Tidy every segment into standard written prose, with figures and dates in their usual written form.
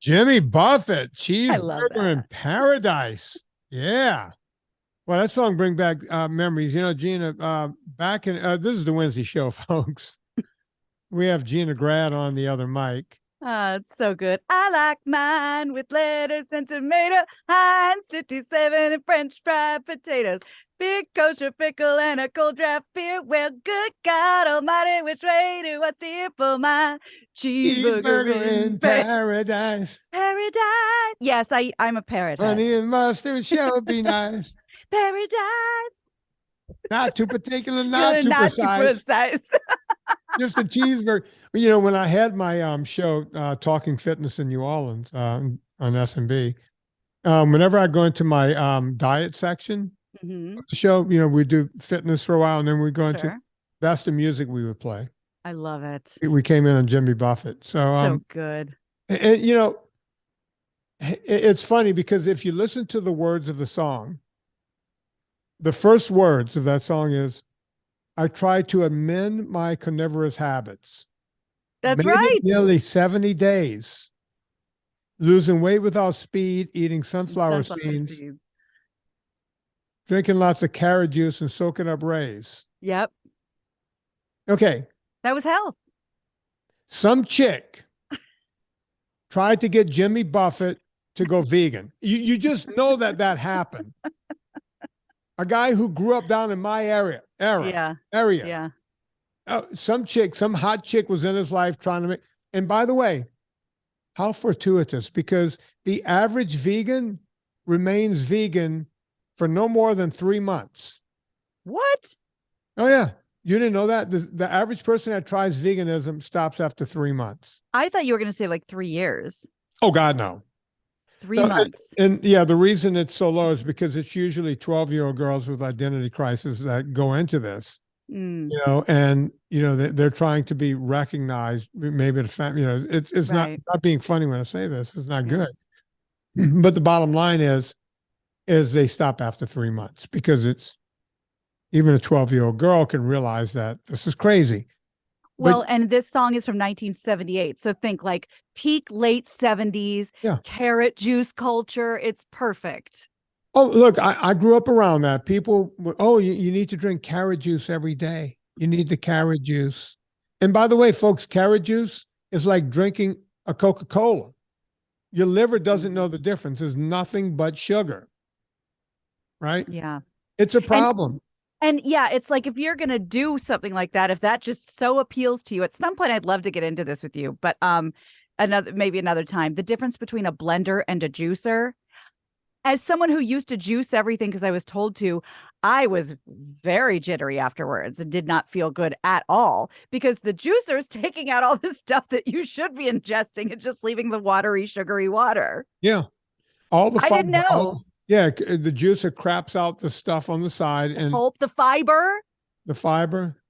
Jimmy Buffett, I love cheeseburger in that. paradise. Yeah. Well, that song bring back memories. You know, Gina, back in this is the Wednesday show, folks. We have Gina Grad on the other mic. It's so good. I like mine with lettuce and tomato, Heinz 57 and French fried potatoes, big kosher pickle and a cold draft beer. Well, good God Almighty, which way do I steer for my cheeseburger Cheeseburger in in paradise. paradise? Yes, I'm a parrot head. Honey and mustard shall be nice. Paradise. Not too particular, not Good, too not too precise. precise. Just a cheeseburger. You know, when I had my show, Talking Fitness in New Orleans on SMB, whenever I go into my diet section of the show, you know, we do fitness for a while, and then we go into best of music we would play. I love it. We came in on Jimmy Buffett. So good. And, you know, it's funny because if you listen to the words of the song, the first words of that song is, I try to amend my carnivorous habits. That's Made right. it nearly 70 days. Losing weight without speed, eating sunflower seeds, drinking lots of carrot juice and soaking up rays. Yep. Okay. That was hell. Some chick tried to get Jimmy Buffett to go vegan. You just know that happened. A guy who grew up down in my area. Yeah. Some hot chick was in his life trying to make, and by the way, how fortuitous, because the average vegan remains vegan for no more than 3 months. What? Oh, yeah. You didn't know that? The average person that tries veganism stops after 3 months. I thought you were going to say like 3 years. Oh, God, no. 3 months. And yeah, the reason it's so low is because it's usually 12-year-old girls with identity crisis that go into this. You know, and you know they're trying to be recognized. Maybe the family, you know, it's not being funny when I say this. It's not good. But the bottom line is they stop after 3 months because it's even a 12-year-old girl can realize that this is crazy. Well, and this song is from 1978, so think like peak late 70s, carrot juice culture. It's perfect. Oh, look, I grew up around that. People, you need to drink carrot juice every day. You need the carrot juice. And by the way, folks, carrot juice is like drinking a Coca-Cola. Your liver doesn't know the difference. It's nothing but sugar. Right? Yeah. It's a problem. And yeah, it's like if you're going to do something like that, if that just so appeals to you, at some point I'd love to get into this with you, but maybe another time. The difference between a blender and a juicer. As someone who used to juice everything because I was told to, I was very jittery afterwards and did not feel good at all because the juicer is taking out all the stuff that you should be ingesting and just leaving the watery, sugary water. Yeah. I didn't know. The juicer craps out the stuff on the side. And pulp, the fiber,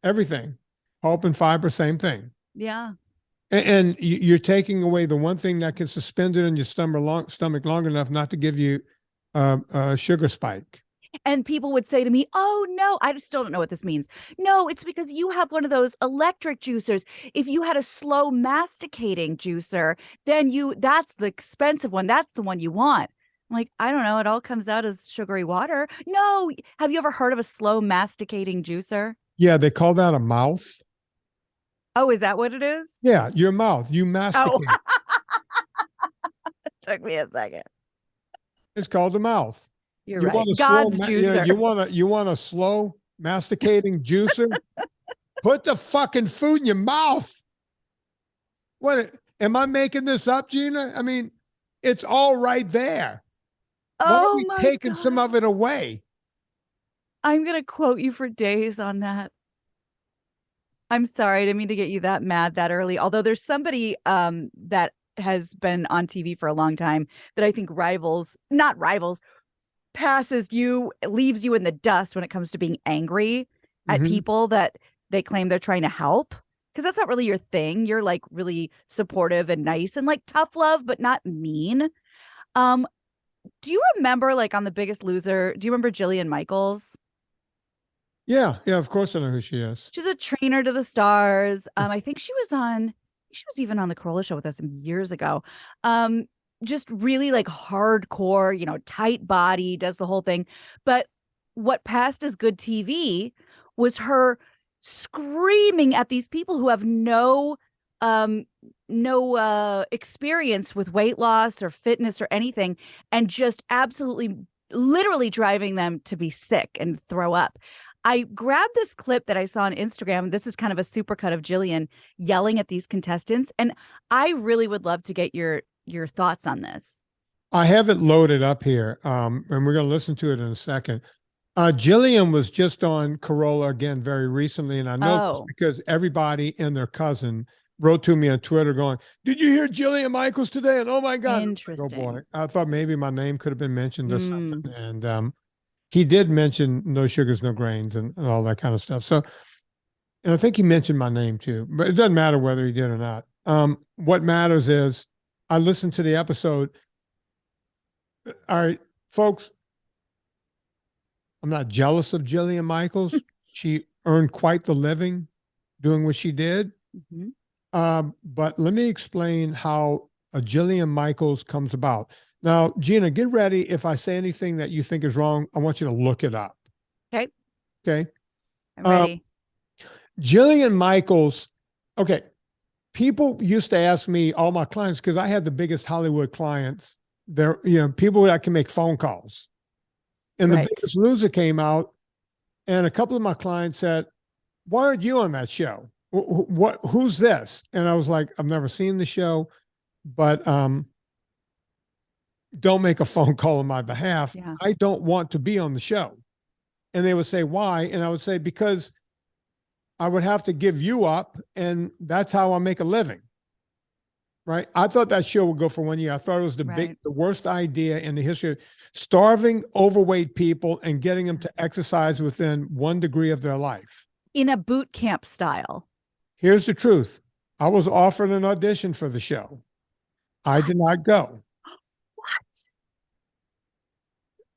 everything. Pulp and fiber, same thing. Yeah. And you're taking away the one thing that can suspend it in your stomach long enough not to give you a sugar spike. And people would say to me, oh, no, I just still don't know what this means. No, it's because you have one of those electric juicers. If you had a slow masticating juicer, then that's the expensive one. That's the one you want. I'm like, I don't know. It all comes out as sugary water. No. Have you ever heard of a slow masticating juicer? Yeah, they call that a mouth. Oh, is that what it is? Yeah, your mouth. You masticate. Oh. It took me a second. It's called a mouth. You're right. God's juicer. You want a slow masticating juicer? Put the fucking food in your mouth. What? Am I making this up, Gina? I mean, it's all right there. Oh, my God. Taking some of it away. I'm going to quote you for days on that. I'm sorry. I didn't mean to get you that mad that early. Although there's somebody that has been on TV for a long time that I think passes you, leaves you in the dust when it comes to being angry at people that they claim they're trying to help. Because that's not really your thing. You're like really supportive and nice and like tough love, but not mean. Do you remember like on The Biggest Loser, do you remember Jillian Michaels? Yeah, of course I know who she is. She's a trainer to the stars. I think she was on She was even on the Corolla show with us some years ago. Just really like hardcore, you know, tight body, does the whole thing. But what passed as good TV was her screaming at these people who have no experience with weight loss or fitness or anything, and just absolutely literally driving them to be sick and throw up. I grabbed this clip that I saw on Instagram. This is kind of a supercut of Jillian yelling at these contestants, and I really would love to get your thoughts on this. I have it loaded up here, and we're going to listen to it in a second. Jillian was just on Corolla again very recently, and I know because everybody and their cousin wrote to me on Twitter going, "Did you hear Jillian Michaels today?" And oh my God, interesting. Oh boy, I thought maybe my name could have been mentioned or something. And he did mention no sugars, no grains, and all that kind of stuff. So, and I think he mentioned my name too, but it doesn't matter whether he did or not. What matters is I listened to the episode. All right, folks, I'm not jealous of Jillian Michaels. She earned quite the living doing what she did. But let me explain how a Jillian Michaels comes about. Now, Gina, get ready. If I say anything that you think is wrong, I want you to look it up. Okay. Okay. I'm ready. Jillian Michaels. Okay. People used to ask me, all my clients, because I had the biggest Hollywood clients there, you know, people that can make phone calls. And The Biggest Loser came out, and a couple of my clients said, "Why aren't you on that show? Who's this?" And I was like, "I've never seen the show, but don't make a phone call on my behalf. Yeah. I don't want to be on the show." And they would say, "Why?" And I would say, "Because I would have to give you up, and that's how I make a living." Right? I thought that show would go for 1 year. I thought it was the worst idea in the history of starving overweight people and getting them to exercise within 1 degree of their life. In a boot camp style. Here's the truth. I was offered an audition for the show. I did not go.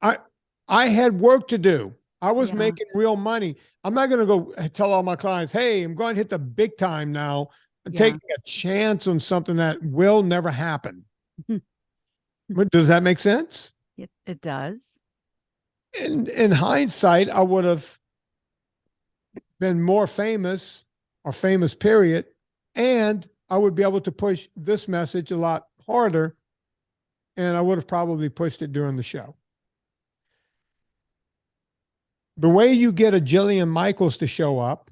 What? I had work to do. I was making real money. I'm not going to go tell all my clients, "Hey, I'm going to hit the big time now." Taking a chance on something that will never happen. Does that make sense? It does. In hindsight, I would have been more famous, or famous period, and I would be able to push this message a lot harder, and I would have probably pushed it during the show. The way you get a Jillian Michaels to show up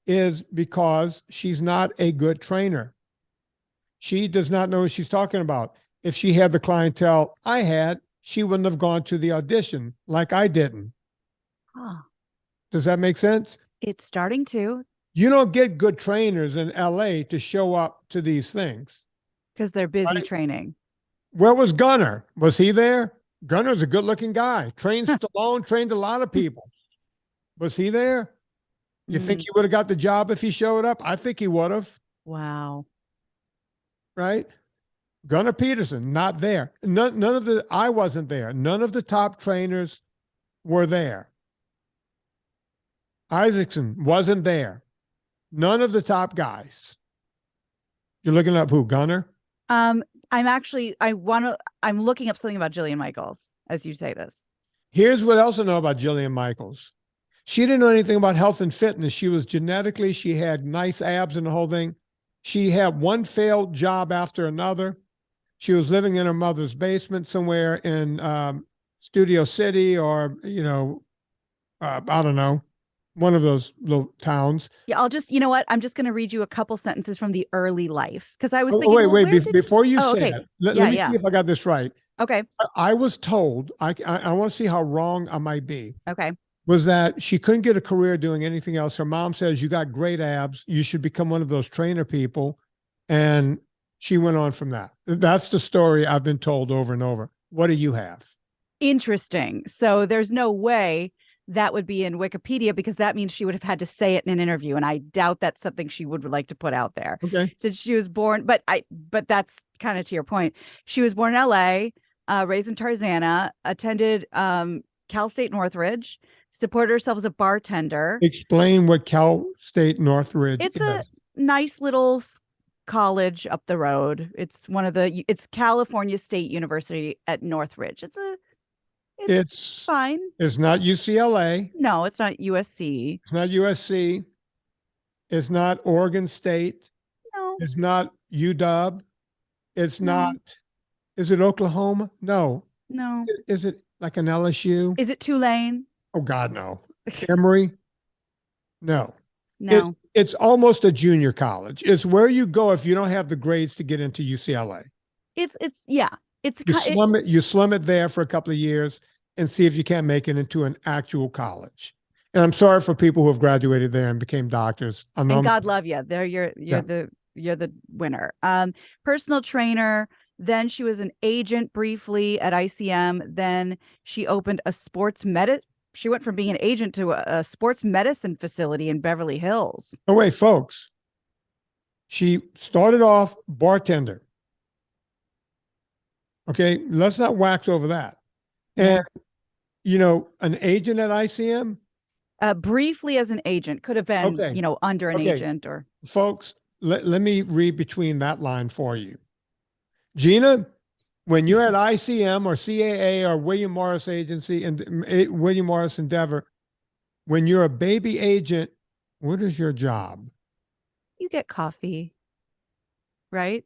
is because she's not a good trainer. She does not know what she's talking about. If she had the clientele I had, she wouldn't have gone to the audition like I didn't. Does that make sense? It's starting to. You don't get good trainers in LA to show up to these things. Because they're busy training. Where was Gunnar? Was he there? Gunnar's a good looking guy. Trained Stallone, trained a lot of people. Was he there? You think he would have got the job if he showed up? I think he would have. Wow. Right? Gunnar Peterson, not there. I wasn't there. None of the top trainers were there. Isaacson wasn't there. None of the top guys. You're looking up who? Gunnar? I'm looking up something about Jillian Michaels as you say this. Here's what else I know about Jillian Michaels. She didn't know anything about health and fitness. She had nice abs and the whole thing. She had one failed job after another. She was living in her mother's basement somewhere in Studio City, or, I don't know, one of those little towns. Yeah, you know what? I'm just going to read you a couple sentences from the early life, because I was thinking, before you say it, let me see if I got this right. Okay. I was told, I want to see how wrong I might be. Okay. Was that she couldn't get a career doing anything else. Her mom says, "You got great abs. You should become one of those trainer people." And she went on from that. That's the story I've been told over and over. What do you have? Interesting. So there's no way that would be in Wikipedia, because that means she would have had to say it in an interview. And I doubt that's something she would like to put out there. Okay. So she was born, but that's kind of to your point. She was born in LA, raised in Tarzana, attended Cal State Northridge, supported herself as a bartender. Explain what Cal State Northridge is. It's a nice little college up the road. It's it's California State University at Northridge. It's fine. It's not UCLA. No, it's not USC. It's not USC. It's not Oregon State. No. It's not UW. It's No. not, is it Oklahoma? No. No. Is it like an LSU? Is it Tulane? Oh God, no. Emory? No. No. It's almost a junior college. It's where you go if you don't have the grades to get into UCLA. Yeah. You slum it there for a couple of years and see if you can't make it into an actual college. And I'm sorry for people who have graduated there and became doctors. And God love you. There, you're the winner. Personal trainer. Then she was an agent briefly at ICM. Then she opened a she went from being an agent to a sports medicine facility in Beverly Hills. Oh, wait, folks. She started off bartender. Okay, let's not wax over that. And, an agent at ICM? Briefly as an agent, could have been, under an agent or. Folks, let me read between that line for you. Gina, when you're at ICM or CAA or William Morris Agency and William Morris Endeavor, when you're a baby agent, what is your job? You get coffee, right?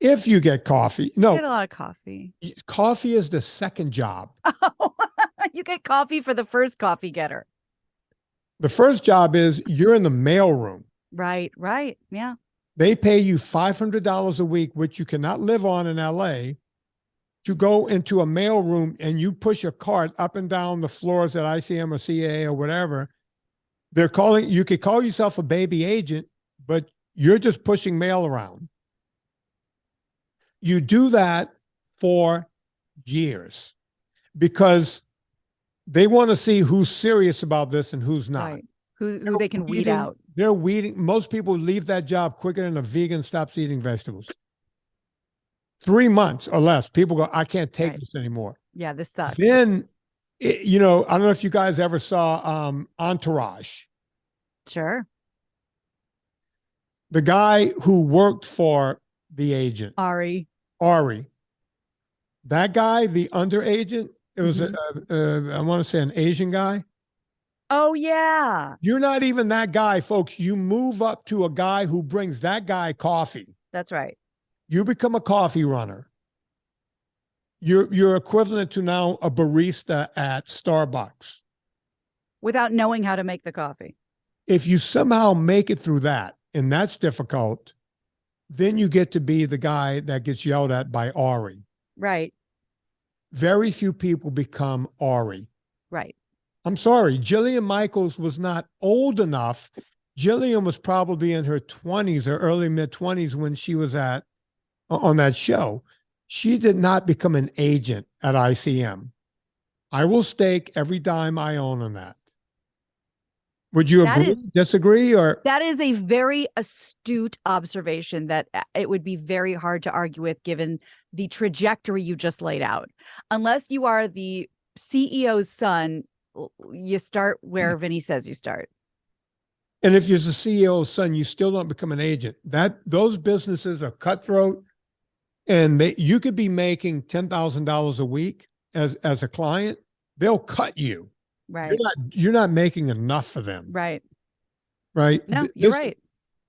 If you get coffee. No. You get a lot of coffee. Coffee is the second job. Oh, you get coffee for the first coffee getter. The first job is you're in the mailroom. Right. Yeah. They pay you $500 a week, which you cannot live on in LA, to go into a mailroom and you push a cart up and down the floors at ICM or CAA or whatever. You could call yourself a baby agent, but you're just pushing mail around. You do that for years because they want to see who's serious about this and who's not. Right. Who they can weed out. They're weeding. Most people leave that job quicker than a vegan stops eating vegetables. 3 months or less, people go, I can't take this anymore. Yeah, this sucks. Then, I don't know if you guys ever saw Entourage. Sure. The guy who worked for the agent. Ari. That guy, the under agent, it was, I want to say an Asian guy. Oh, yeah. You're not even that guy, folks. You move up to a guy who brings that guy coffee. That's right. You become a coffee runner. You're equivalent to now a barista at Starbucks. Without knowing how to make the coffee. If you somehow make it through that, and that's difficult, then you get to be the guy that gets yelled at by Ari. Right. Very few people become Ari. Right. I'm sorry. Jillian Michaels was not old enough. Jillian was probably in her 20s or early mid-20s when she was on that show. She did not become an agent at ICM. I will stake every dime I own on that. Would you disagree, or? That is a very astute observation that it would be very hard to argue with given the trajectory you just laid out. Unless you are the CEO's son, you start where Vinnie says you start. And if you're the CEO's son, you still don't become an agent. Those businesses are cutthroat, and you could be making $10,000 a week as a client. They'll cut you. Right. You're not making enough for them. Right. Right. No, you're right.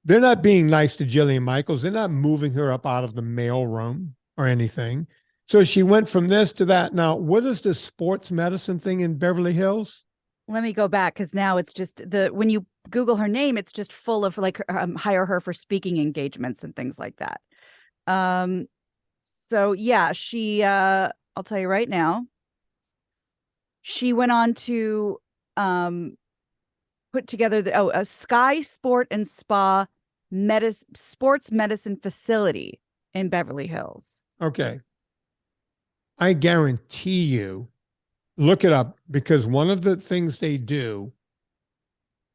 They're not being nice to Jillian Michaels. They're not moving her up out of the mail room or anything. So she went from this to that. Now, what is this sports medicine thing in Beverly Hills? Let me go back, because now it's just when you Google her name, it's just full of hire her for speaking engagements and things like that. So yeah, she I'll tell you right now. She went on to put together a Sky Sport and Spa sports medicine facility in Beverly Hills. Okay. I guarantee you, look it up, because one of the things they do,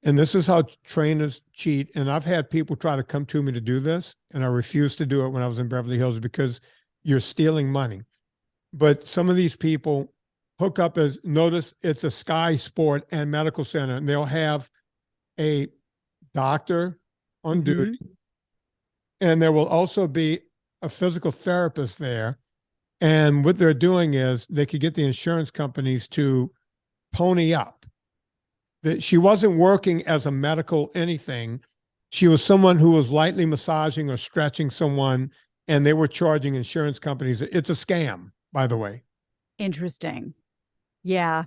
and this is how trainers cheat, and I've had people try to come to me to do this, and I refused to do it when I was in Beverly Hills because you're stealing money. But some of these people hook up notice it's a Sky Sport and Medical Center, and they'll have a doctor on duty, and there will also be a physical therapist there. And what they're doing is they could get the insurance companies to pony up. That she wasn't working as a medical anything. She was someone who was lightly massaging or stretching someone, and they were charging insurance companies. It's a scam, by the way. Interesting. Yeah.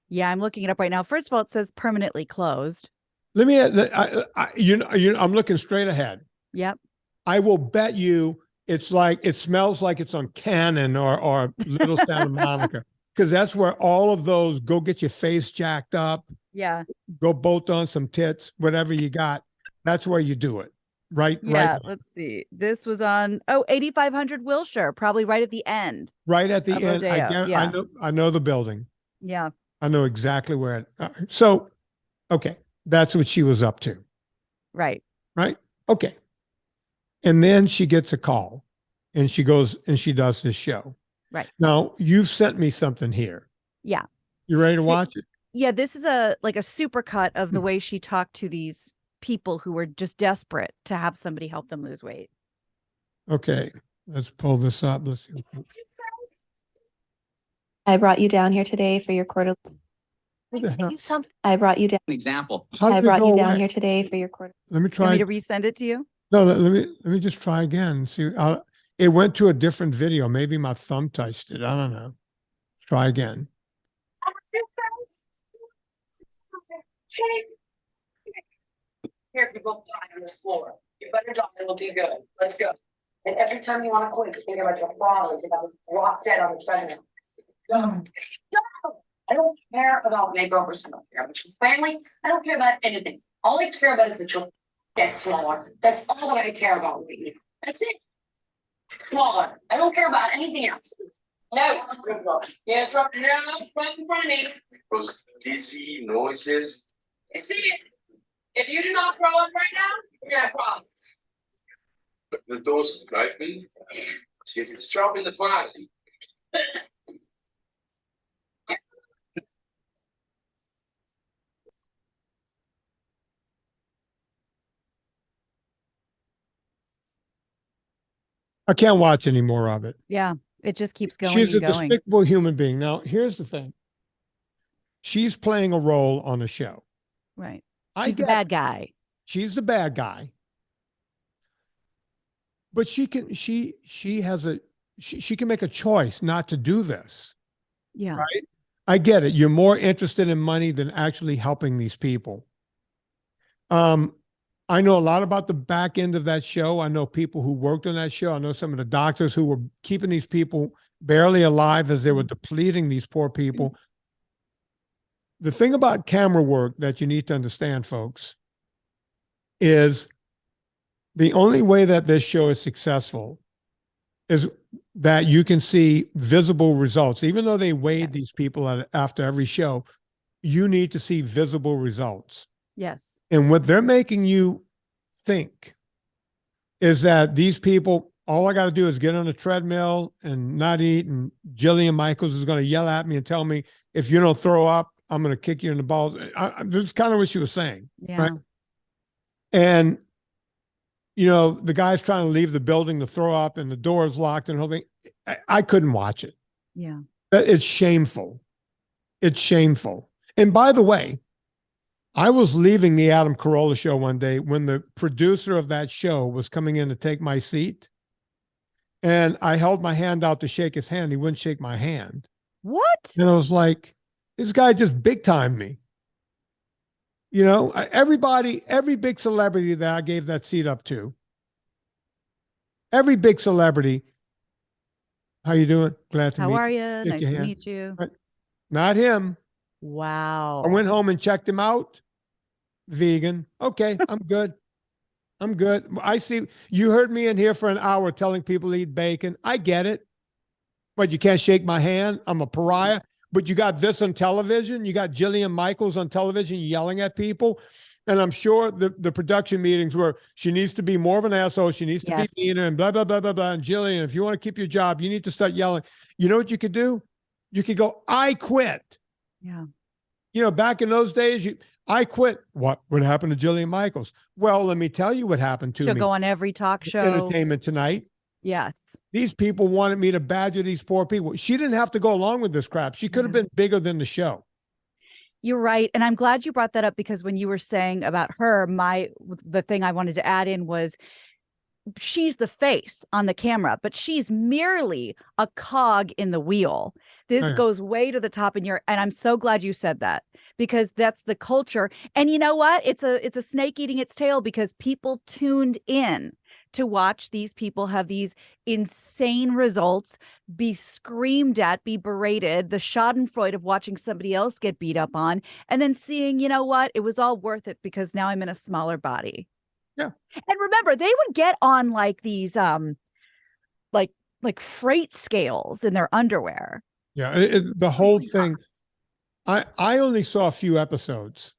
Yeah, I'm looking it up right now. First of all, it says permanently closed. Let me, I'm looking straight ahead. Yep. I will bet you it's like, it smells like it's on Canon or Little Santa Monica, because that's where all of those go get your face jacked up. Yeah. Go bolt on some tits, whatever you got. That's where you do it. Right. Yeah. Right. Let's see. This was on 8500 Wilshire, probably right at the end. Right at the end. Yeah. I know the building. Yeah. I know exactly where it. So, okay, that's what she was up to. Right. Right. Okay. And then she gets a call, and she goes and she does this show. Right. Now, you've sent me something here. Yeah. You ready to watch it? Yeah. This is a super cut of the way she talked to these people who were just desperate to have somebody help them lose weight. Okay. Let's pull this up. Let's see. I brought you down here today for your quarterly. I brought you down. Example. I brought you down here today for your quarter. Let me Want try me to resend it to you? No, let me just try again. See, it went to a different video. Maybe my thumb touched it. I don't know. Let's try again. Here, you both die on this floor. You better die, it'll be good. Let's go. And every time you want to quit, you think about your father, you have to drop dead on the treadmill. Go. Go. I don't care about makeovers. I don't care about your family. I don't care about anything. All I care about is that you'll get smaller. That's all that I care about right now. That's it. Smaller. I don't care about anything else. No. Good luck. Yes, right now, right in front of me. Those dizzy noises. You see it? If you do not throw up right now, you're gonna have problems. The doors like me. She's dropping the closet. I can't watch any more of it. Yeah. It just keeps going. She's a and going. despicable human being. Now, here's the thing. She's playing a role on a show. Right. I She's the get bad it. guy. She's the bad guy. But she can make a choice not to do this. Yeah. Right? I get it. You're more interested in money than actually helping these people. I know a lot about the back end of that show. I know people who worked on that show. I know some of the doctors who were keeping these people barely alive as they were depleting these poor people. The thing about camera work that you need to understand, folks, is the only way that this show is successful is that you can see visible results. Even though they weighed these people after every show, you need to see visible results. Yes. And what they're making you think is that these people, all I got to do is get on a treadmill and not eat. And Jillian Michaels is going to yell at me and tell me, if you don't throw up, I'm going to kick you in the balls. That's kind of what she was saying. Yeah. Right? And, you know, the guy's trying to leave the building to throw up and the door is locked and the whole thing. I couldn't watch it. Yeah. It's shameful. It's shameful. And by the way, I was leaving the Adam Carolla show one day when the producer of that show was coming in to take my seat. And I held my hand out to shake his hand. He wouldn't shake my hand. What? And I was like, this guy just big timed me. You know, every big celebrity that I gave that seat up to, every big celebrity, how you doing? Glad to meet you. How are you? Nice to hand. meet you. Not him. Wow. I went home and checked him out. Vegan. Okay, I'm good. I'm good. I see you heard me in here for an hour telling people to eat bacon. I get it. But you can't shake my hand. I'm a pariah. But you got this on television. You got Jillian Michaels on television yelling at people. And I'm sure the production meetings were, she needs to be more of an asshole. She needs to be meaner and blah, blah, blah, blah, blah. And Jillian, if you want to keep your job, you need to start yelling. You know what you could do? You could go, I quit. Yeah. You know, back in those days, I quit. What would happen to Jillian Michaels? Well, let me tell you what happened to She'll me. go on every talk show. Entertainment Tonight. Yes. These people wanted me to badger these poor people. She didn't have to go along with this crap. She could have been bigger than the show. You're right. And I'm glad you brought that up, because when you were saying about her, the thing I wanted to add in was she's the face on the camera, but she's merely a cog in the wheel. This goes way to the top and I'm so glad you said that, because that's the culture. And you know what? It's a snake eating its tail, because people tuned in to watch these people have these insane results, be screamed at, be berated, the schadenfreude of watching somebody else get beat up on, and then seeing, you know what? It was all worth it because now I'm in a smaller body. Yeah. And remember, they would get on like these like freight scales in their underwear. Yeah, the whole thing. I only saw a few episodes.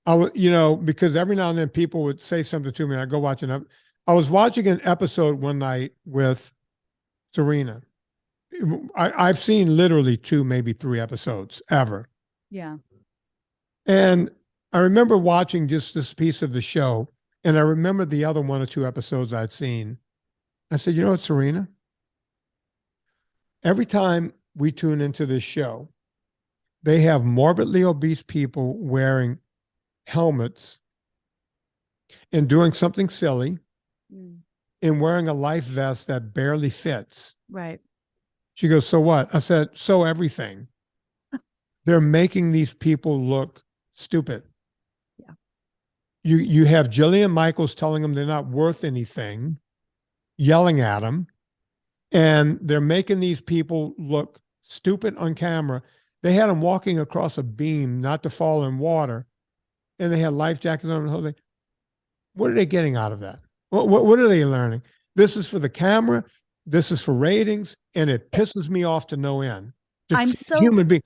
Because every now and then people would say something to me and I go watch it. I was watching an episode one night with Serena. I've seen literally 2, maybe 3 episodes ever. Yeah. And I remember watching just this piece of the show, and I remember the other 1 or 2 episodes I'd seen. I said, you know what, Serena? Every time we tune into this show, they have morbidly obese people wearing helmets and doing something silly and wearing a life vest that barely fits. Right. She goes, so what? I said, so everything. They're making these people look stupid. Yeah. You have Jillian Michaels telling them they're not worth anything, yelling at them, and they're making these people look stupid on camera. They had them walking across a beam not to fall in water, and they had life jackets on the whole thing. What are they getting out of that? What are they learning? This is for the camera. This is for ratings, and it pisses me off to no end. I'm so human being.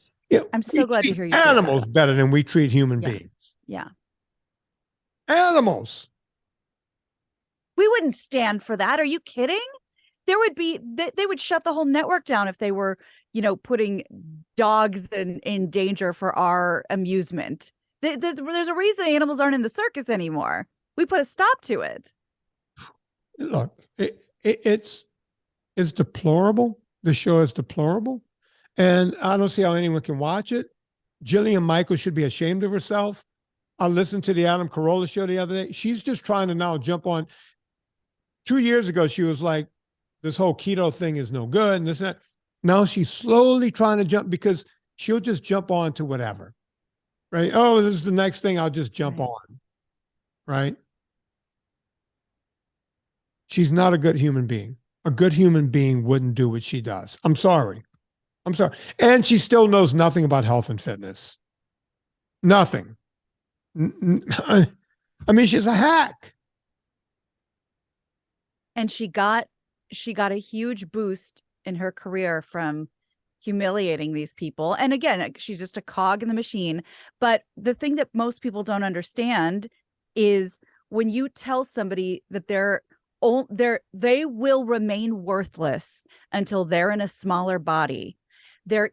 I'm so glad to hear you say animals that. better than we treat human beings. Yeah. Animals. We wouldn't stand for that. Are you kidding? There would be they would shut the whole network down if they were, putting dogs in danger for our amusement. There's a reason animals aren't in the circus anymore. We put a stop to it. Look, it's deplorable. The show is deplorable. And I don't see how anyone can watch it. Jillian Michaels should be ashamed of herself. I listened to the Adam Carolla show the other day. She's just trying to now jump on. 2 years ago, she was like, this whole keto thing is no good and this and that. Now she's slowly trying to jump, because she'll just jump on to whatever, right? Oh, this is the next thing. I'll just jump on, right? She's not a good human being. A good human being wouldn't do what she does. I'm sorry. And she still knows nothing about health and fitness. Nothing. I mean, she's a hack. And she got a huge boost in her career from humiliating these people. And again, she's just a cog in the machine. But the thing that most people don't understand is when you tell somebody that they will remain worthless until they're in a smaller body, they're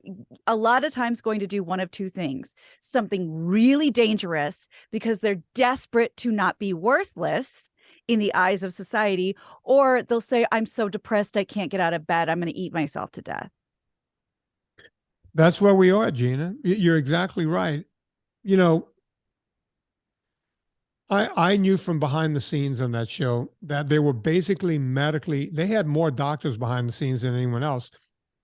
a lot of times going to do one of 2 things: something really dangerous because they're desperate to not be worthless in the eyes of society, or they'll say, I'm so depressed, I can't get out of bed, I'm going to eat myself to death. That's where we are, Gina. You're exactly right. I knew from behind the scenes on that show that they were basically they had more doctors behind the scenes than anyone else.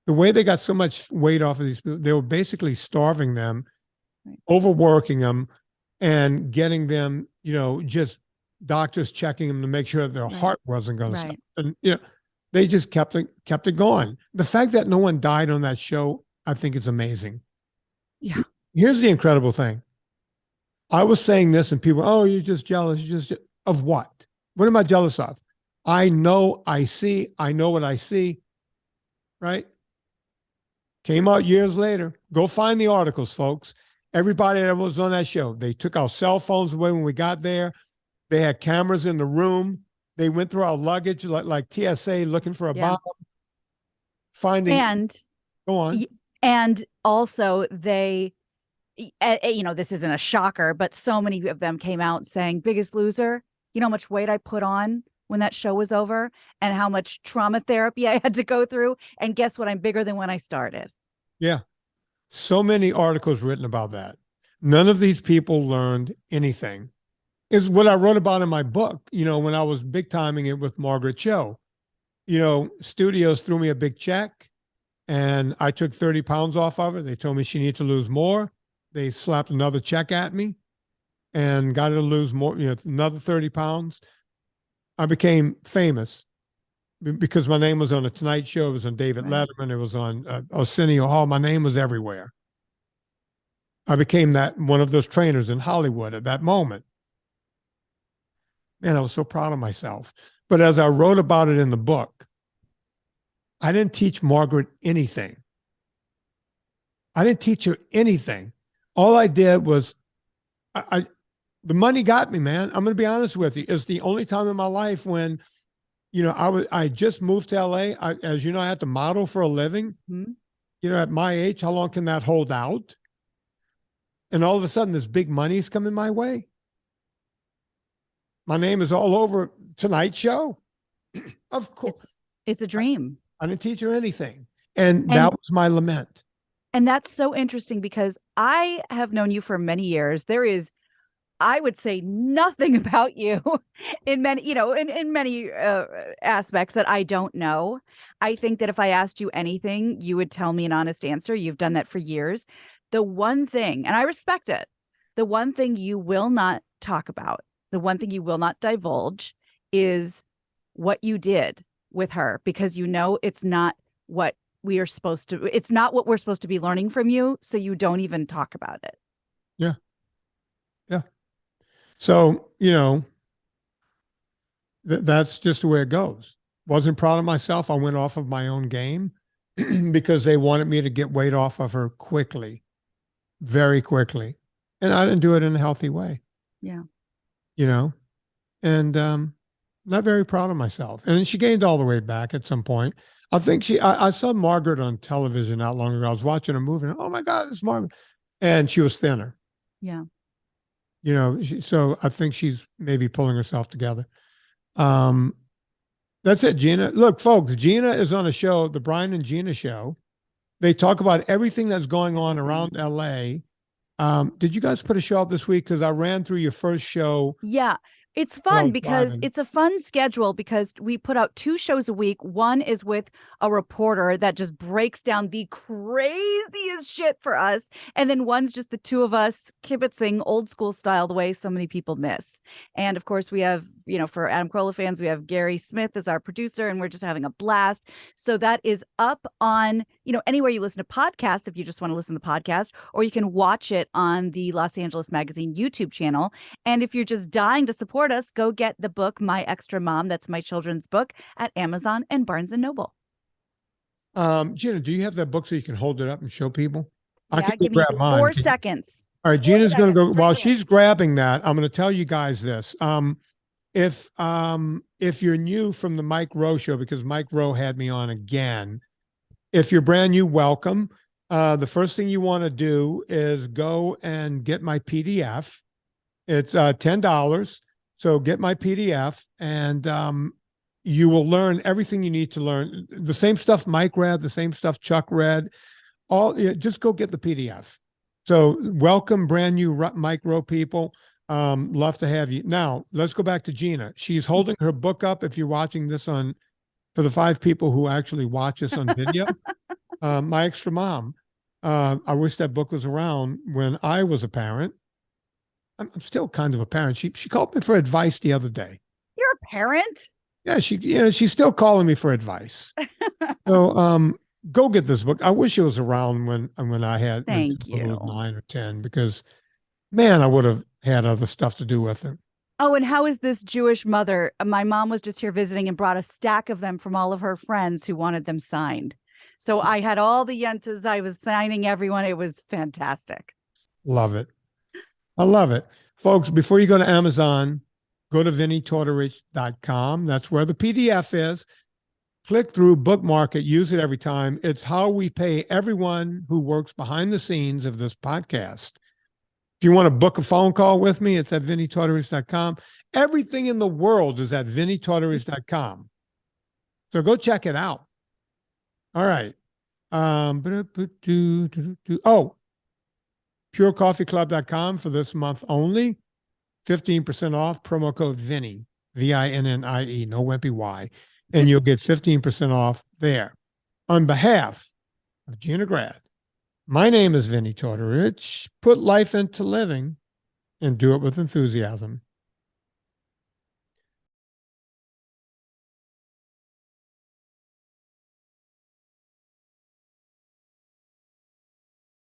The way they got so much weight off of these people, they were basically starving them, overworking them, and getting them, just doctors checking them to make sure that their heart wasn't going to stop. And, they just kept it going. The fact that no one died on that show, I think is amazing. Yeah. Here's the incredible thing. I was saying this and people, oh, you're just jealous. Of what? What am I jealous of? I know what I see, right? Came out years later. Go find the articles, folks. Everybody that was on that show, they took our cell phones away when we got there. They had cameras in the room. They went through our luggage like TSA looking for a bomb. Finding. And go on. And also they this isn't a shocker, but so many of them came out saying, Biggest Loser, you know how much weight I put on when that show was over and how much trauma therapy I had to go through. And guess what? I'm bigger than when I started. Yeah. So many articles written about that. None of these people learned anything. Is what I wrote about in my book, when I was big timing it with Margaret Cho. Studios threw me a big check and I took 30 pounds off of it. They told me she needed to lose more. They slapped another check at me and got her to lose more, another 30 pounds. I became famous because my name was on the Tonight Show. It was on David Letterman. It was on Arsenio Hall. My name was everywhere. I became one of those trainers in Hollywood at that moment. Man, I was so proud of myself. But as I wrote about it in the book, I didn't teach Margaret anything. I didn't teach her anything. All I did was, the money got me, man. I'm going to be honest with you. It's the only time in my life when, I just moved to LA. As you know, I had to model for a living. Mm-hmm. At my age, how long can that hold out? And all of a sudden, this big money's coming my way. My name is all over Tonight Show. Of course. It's a dream. I didn't teach her anything. And that was my lament. And that's so interesting because I have known you for many years. There is, I would say, nothing about you in many, in many aspects that I don't know. I think that if I asked you anything, you would tell me an honest answer. You've done that for years. The one thing, and I respect it, the one thing you will not talk about, the one thing you will not divulge is what you did with her, because it's not what it's not what we're supposed to be learning from you. So you don't even talk about it. Yeah. Yeah. So, that's just the way it goes. Wasn't proud of myself. I went off of my own game because they wanted me to get weight off of her quickly, very quickly. And I didn't do it in a healthy way. Yeah. And not very proud of myself. And she gained all the way back at some point. I think I saw Margaret on television not long ago. I was watching a movie and, oh my God, it's Margaret. And she was thinner. Yeah. So I think she's maybe pulling herself together. That's it, Gina. Look, folks, Gina is on a show, the Brian and Gina show. They talk about everything that's going on around LA. Did you guys put a show out this week? Because I ran through your first show. Yeah. It's fun because it's a fun schedule because we put out 2 shows a week. One is with a reporter that just breaks down the craziest shit for us. And then one's just the 2 of us kibitzing old school style the way so many people miss. And of course, we have, for Adam Carolla fans, we have Gary Smith as our producer, and we're just having a blast. So that is up on, anywhere you listen to podcasts, if you just want to listen to the podcast, or you can watch it on the Los Angeles Magazine YouTube channel. And if you're just dying to support us, go get the book My Extra Mom, that's my children's book, at Amazon and Barnes and Noble. Gina, do you have that book so you can hold it up and show people? Yeah, give me 4 seconds. All right, Gina's going to go. While she's grabbing that, I'm going to tell you guys this. If you're new from the Mike Rowe show, because Mike Rowe had me on again, if you're brand new, welcome. The first thing you want to do is go and get my PDF. It's $10. So get my PDF and you will learn everything you need to learn. The same stuff Mike read, the same stuff Chuck read. Just go get the PDF. So welcome, brand new Mike Rowe people. Love to have you. Now, let's go back to Gina. She's holding her book up. If you're watching this for the 5 people who actually watch us on video, My Extra Mom. I wish that book was around when I was a parent. I'm still kind of a parent. She called me for advice the other day. You're a parent? Yeah, she's still calling me for advice. So go get this book. I wish it was around when I had Thank you. 9 or 10, because man, I would have had other stuff to do with it. Oh, and how is this Jewish mother? My mom was just here visiting and brought a stack of them from all of her friends who wanted them signed. So I had all the yentas. I was signing everyone. It was fantastic. Love it. I love it. Folks, before you go to Amazon, go to VinnieTortorich.com. That's where the PDF is. Click through, bookmark it, use it every time. It's how we pay everyone who works behind the scenes of this podcast. If you want to book a phone call with me, it's at vinnietortorich.com. Everything in the world is at vinnietortorich.com. So go check it out. All right. Oh, purecoffeeclub.com for this month only. 15% off, promo code Vinnie, VINNIE, no wimpy Y. And you'll get 15% off there. On behalf of Gina Grad, my name is Vinnie Tortorich. Put life into living and do it with enthusiasm.